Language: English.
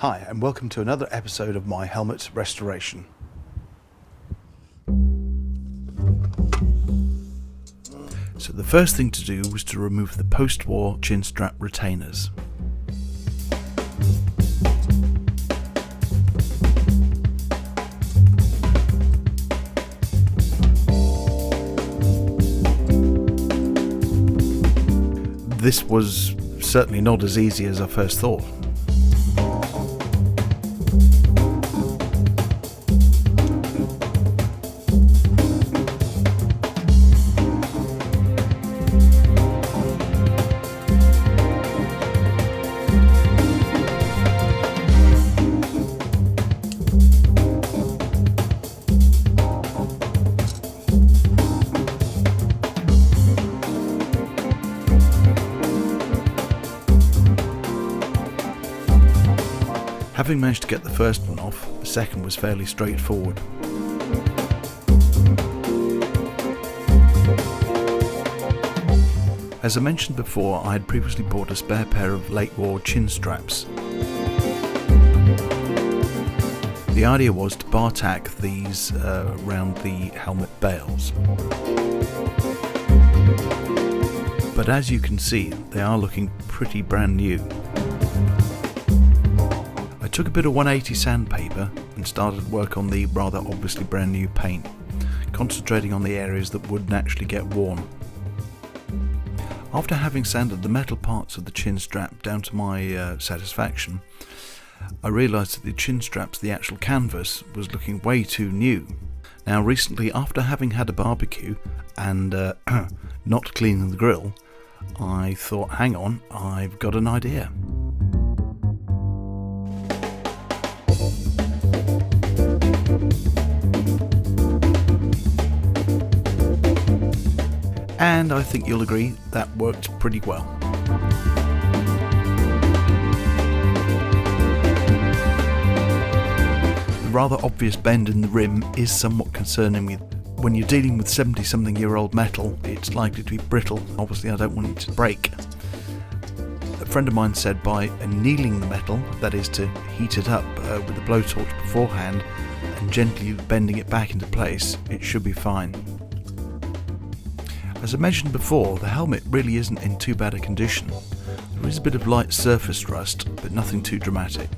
Hi, and welcome to another episode of my helmet restoration. So the first thing to do was to remove the post-war chin strap retainers. This was certainly not as easy as I first thought. Having managed to get the first one off, the second was fairly straightforward. As I mentioned before, I had previously bought a spare pair of late war chin straps. The idea was to bar tack these around the helmet bails. But as you can see, they are looking pretty brand new. I took a bit of 180 sandpaper and started work on the rather obviously brand new paint, concentrating on the areas that would naturally get worn. After having sanded the metal parts of the chin strap down to my satisfaction, I realised that the chin straps, the actual canvas, was looking way too new. Now recently, after having had a barbecue and not cleaning the grill, I thought, hang on, I've got an idea. And I think you'll agree that worked pretty well. The rather obvious bend in the rim is somewhat concerning me. When you're dealing with 70-something-year-old metal, it's likely to be brittle. Obviously I don't want it to break. A friend of mine said by annealing the metal, that is to heat it up with a blowtorch beforehand and gently bending it back into place, it should be fine. As I mentioned before, the helmet really isn't in too bad a condition. There is a bit of light surface rust, but nothing too dramatic.